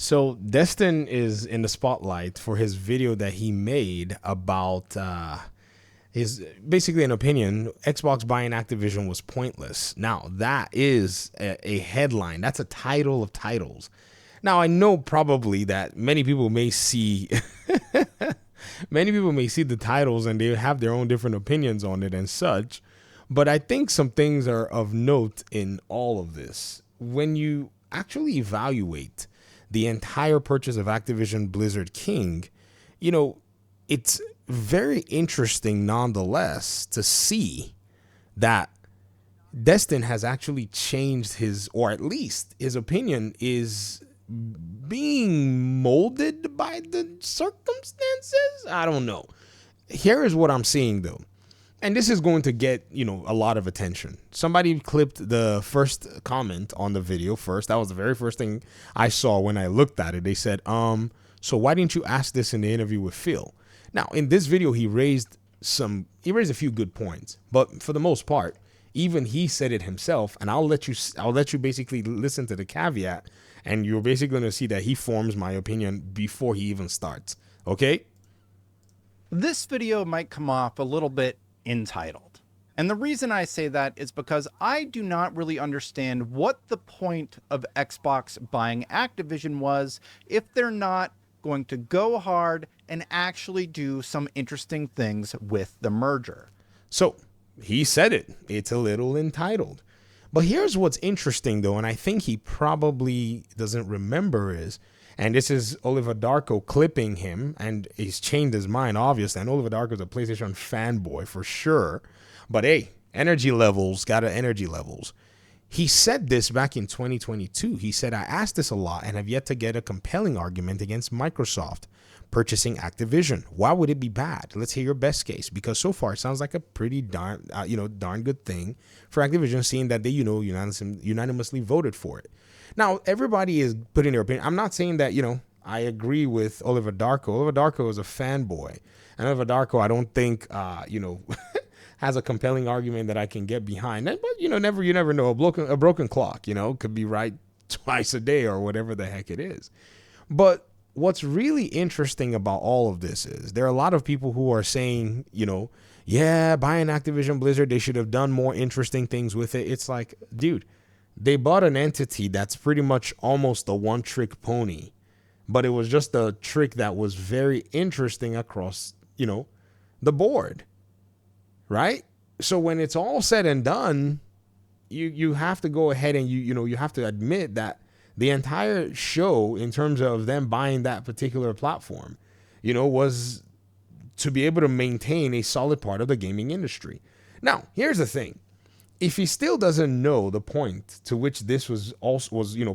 So Destin is in the spotlight for his video that he made about his basically an opinion. Xbox buying Activision was pointless. Now that is a headline. That's a title of titles. Now I know probably that many people may see many people may see the titles and they have their own different opinions on it and such. But I think some things are of note in all of this. When you actually evaluate the entire purchase of Activision Blizzard King, you know, it's very interesting nonetheless to see that Destin has actually changed his, or at least his opinion is being molded by the circumstances. I don't know. Here is what I'm seeing though. And this is going to get, a lot of attention. Somebody clipped the first comment on the video first. That was the very first thing I saw when I looked at it. They said, so why didn't you ask this in the interview with Phil? Now, in this video, he raised a few good points, but for the most part, even he said it himself. And I'll let you basically listen to the caveat, and you're basically going to see that he forms my opinion before he even starts. Okay? This video might come off a little bit entitled. And the reason I say that is because I do not really understand what the point of Xbox buying Activision was if they're not going to go hard and actually do some interesting things with the merger. So he said it. It's a little entitled. But here's what's interesting, though, and I think he probably doesn't remember is, and this is Oliver Darko clipping him, and he's changed his mind, obviously. And Oliver Darko's a PlayStation fanboy for sure. But hey, energy levels, energy levels. He said this back in 2022. He said, I asked this a lot and have yet to get a compelling argument against Microsoft purchasing Activision. Why would it be bad? Let's hear your best case, because so far it sounds like a pretty darn good thing for Activision, seeing that they, unanimously voted for it. Now, everybody is putting their opinion. I'm not saying that, I agree with Oliver Darko. Oliver Darko is a fanboy. And Oliver Darko, I don't think, has a compelling argument that I can get behind. But, you never know. A broken clock, could be right twice a day or whatever the heck it is. But what's really interesting about all of this is there are a lot of people who are saying, yeah, buying Activision Blizzard, they should have done more interesting things with it. It's like, dude, they bought an entity that's pretty much almost a one-trick pony, but it was just a trick that was very interesting across, the board, right? So when it's all said and done, you have to go ahead and you have to admit that the entire show, in terms of them buying that particular platform, was to be able to maintain a solid part of the gaming industry. Now, here's the thing. If he still doesn't know the point to which this was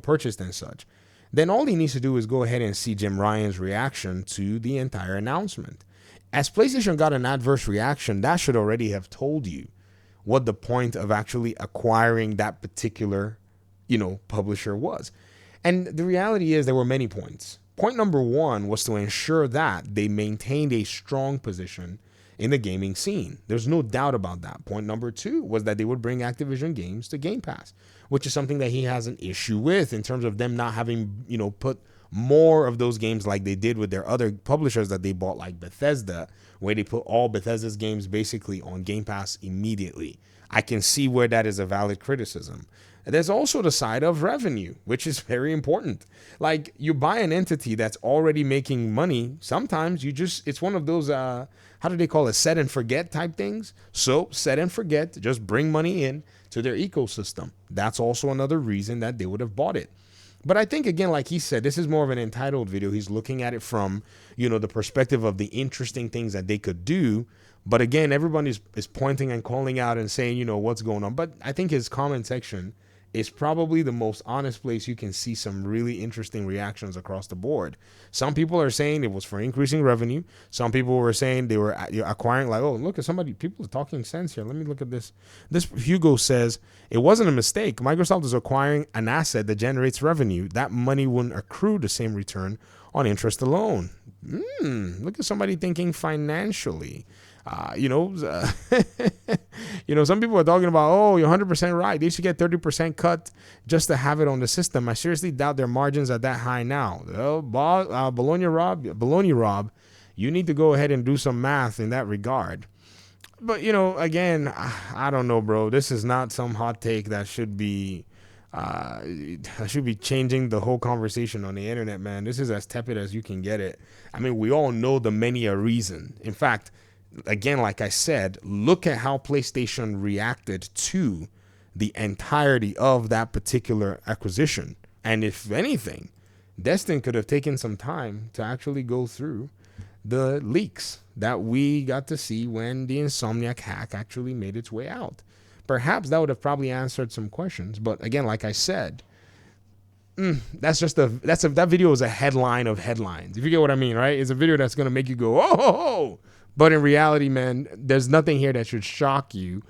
purchased and such, then all he needs to do is go ahead and see Jim Ryan's reaction to the entire announcement. As PlayStation got an adverse reaction, that should already have told you what the point of actually acquiring that particular, publisher was. And the reality is there were many points. Point number one was to ensure that they maintained a strong position in the gaming scene. There's no doubt about that. Point number two was that they would bring Activision games to Game Pass, which is something that he has an issue with in terms of them not having, put more of those games like they did with their other publishers that they bought, like Bethesda, where they put all Bethesda's games basically on Game Pass immediately. I can see where that is a valid criticism. There's also the side of revenue, which is very important. Like, you buy an entity that's already making money. Sometimes it's one of those, how do they call it? Set and forget type things. So set and forget, just bring money in to their ecosystem. That's also another reason that they would have bought it. But I think, again, like he said, this is more of an entitled video. He's looking at it from, the perspective of the interesting things that they could do. But again, everyone is pointing and calling out and saying, what's going on. But I think his comment section is probably the most honest place you can see some really interesting reactions across the board. Some people are saying it was for increasing revenue. Some people were saying they were acquiring, like, oh, look at people are talking sense here. Let me look at this. This Hugo says, it wasn't a mistake. Microsoft is acquiring an asset that generates revenue. That money wouldn't accrue the same return on interest alone. Look at somebody thinking financially. You know, some people are talking about, oh, you're 100% right. They should get 30% cut just to have it on the system. I seriously doubt their margins are that high now. Bologna Rob, you need to go ahead and do some math in that regard. But, again, I don't know, bro. This is not some hot take that should be changing the whole conversation on the internet, man. This is as tepid as you can get it. I mean, we all know the many a reason. In fact, again, like I said, look at how PlayStation reacted to the entirety of that particular acquisition. And if anything, Destin could have taken some time to actually go through the leaks that we got to see when the Insomniac hack actually made its way out. Perhaps that would have probably answered some questions. But again, like I said, that video is a headline of headlines. If you get what I mean, right? It's a video that's going to make you go, oh. But in reality, man, there's nothing here that should shock you.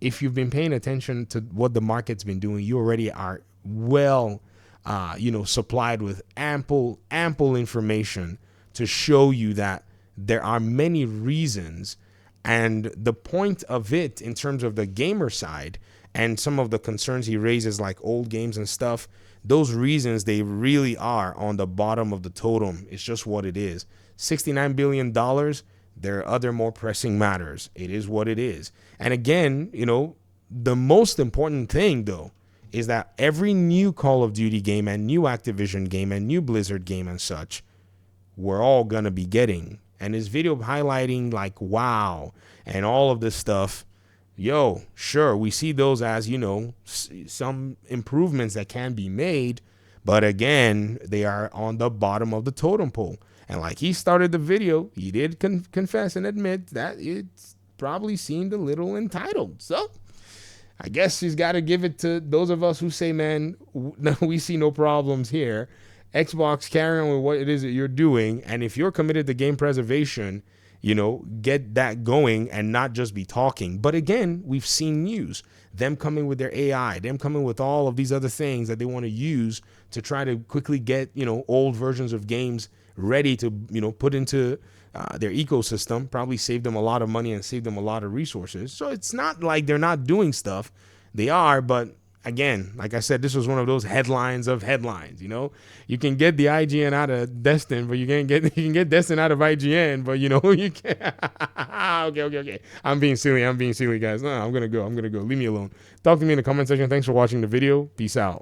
If you've been paying attention to what the market's been doing, you already are well, supplied with ample information to show you that there are many reasons. And the point of it in terms of the gamer side and some of the concerns he raises, like old games and stuff, those reasons, they really are on the bottom of the totem. It's just what it is. $69 billion. There are other more pressing matters. It is what it is. And again, the most important thing, though, is that every new Call of Duty game and new Activision game and new Blizzard game and such, we're all going to be getting. And his video highlighting like, wow, and all of this stuff, sure, we see those as, some improvements that can be made. But again, they are on the bottom of the totem pole. And like he started the video, he did confess and admit that it's probably seemed a little entitled. So I guess he's got to give it to those of us who say, man, we see no problems here. Xbox, carry on with what it is that you're doing. And if you're committed to game preservation, get that going and not just be talking. But again, we've seen news, them coming with their AI, them coming with all of these other things that they want to use to try to quickly get, old versions of games ready to, put into their ecosystem, probably save them a lot of money and save them a lot of resources. So it's not like they're not doing stuff. They are, but again, like I said, this was one of those headlines of headlines. You can get the IGN out of Destin, but you can get Destin out of IGN, but you can't. Okay. I'm being silly, guys. No, I'm gonna go. Leave me alone. Talk to me in the comment section. Thanks for watching the video. Peace out.